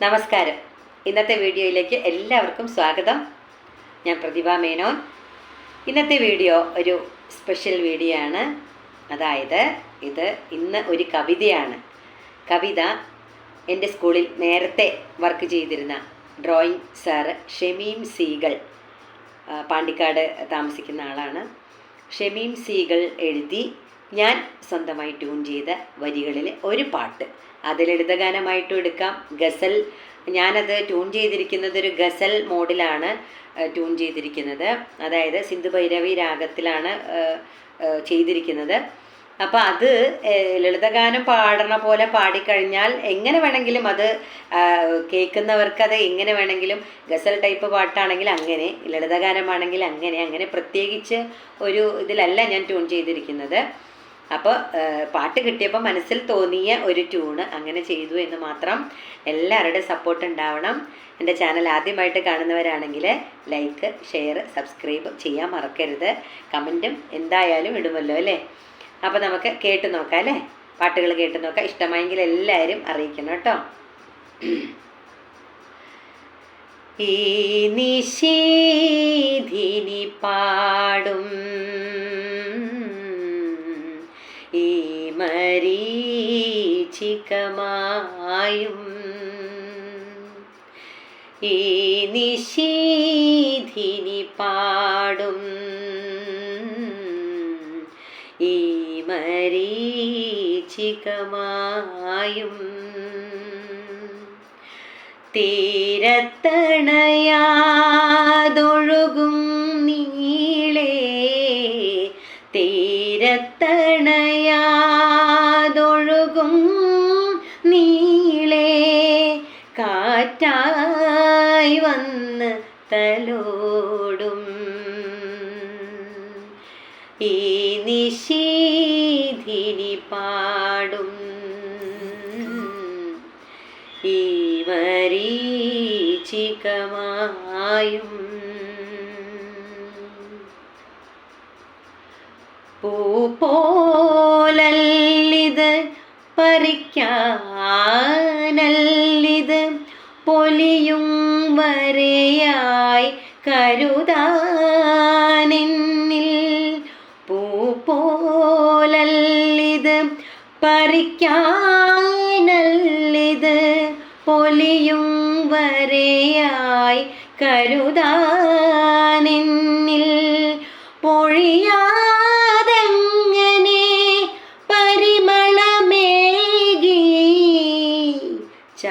നമസ്കാരം. ഇന്നത്തെ വീഡിയോയിലേക്ക് എല്ലാവർക്കും സ്വാഗതം. ഞാൻ പ്രതിഭ മേനോൻ. ഇന്നത്തെ വീഡിയോ ഒരു സ്പെഷ്യൽ വീഡിയോ ആണ്. അതായത് ഇന്ന് ഒരു കവിതയാണ്. കവിത എൻ്റെ സ്കൂളിൽ നേരത്തെ വർക്ക് ചെയ്തിരുന്ന ഡ്രോയിങ് സാറ് ഷമീം സീകൾ, പാണ്ടിക്കാട് താമസിക്കുന്ന ആളാണ്. ഷമീം സീകൾ എഴുതി ഞാൻ സ്വന്തമായി ട്യൂൺ ചെയ്ത വരികളിൽ ഒരു പാട്ട്, അത് ലളിതഗാനമായിട്ടും എടുക്കാം, ഗസൽ. ഞാനത് ട്യൂൺ ചെയ്തിരിക്കുന്നത് ഒരു ഗസൽ മോഡിലാണ് ട്യൂൺ ചെയ്തിരിക്കുന്നത്. അതായത് സിന്ധു ഭൈരവി രാഗത്തിലാണ് ചെയ്തിരിക്കുന്നത്. അപ്പോൾ അത് ലളിതഗാനം പാടണ പോലെ പാടിക്കഴിഞ്ഞാൽ എങ്ങനെ വേണമെങ്കിലും അത് കേൾക്കുന്നവർക്ക് അത് എങ്ങനെ വേണമെങ്കിലും, ഗസൽ ടൈപ്പ് പാട്ടാണെങ്കിൽ അങ്ങനെ, ലളിതഗാനമാണെങ്കിൽ അങ്ങനെ പ്രത്യേകിച്ച് ഒരു ഇതിലല്ല ഞാൻ ട്യൂൺ ചെയ്തിരിക്കുന്നത്. അപ്പോൾ പാട്ട് കിട്ടിയപ്പോൾ മനസ്സിൽ തോന്നിയ ഒരു ട്യൂണ് അങ്ങനെ ചെയ്തു എന്ന് മാത്രം. എല്ലാവരുടെയും സപ്പോർട്ട് ഉണ്ടാവണം. എൻ്റെ ചാനൽ ആദ്യമായിട്ട് കാണുന്നവരാണെങ്കിൽ ലൈക്ക്, ഷെയർ, സബ്സ്ക്രൈബ് ചെയ്യാൻ മറക്കരുത്. കമൻറ്റും എന്തായാലും ഇടുമല്ലോ അല്ലേ. അപ്പോൾ നമുക്ക് കേട്ട് നോക്കാം അല്ലേ. പാട്ടുകൾ കേട്ട് നോക്കാം. ഇഷ്ടമായെങ്കിൽ എല്ലാവരും അറിയിക്കണം കേട്ടോ. ഈ നിശീധിനി പാടും ഈ മരീചികമായും, ഈ നിശീധിനി പാടും ഈ മരീചികമായും, തീരത്തണയാതൊഴുകും നീളേ, തീരത്തണയാതൊഴുകും നീളേ, കാറ്റായി വന്ന് തലോടും ഈ നിശീധിനി പാടും ഈ മരീചികമായും. പൂ പോലല്ലിത് പറിക്കാനല്ലിത്, പൊലിയും വരെയായി കരുതാനെന്നിൽ. പൂ പോലല്ലിത് പറിക്കാനല്ലിത്, പൊലിയും വരെയായി കരുതാനെന്നിൽ.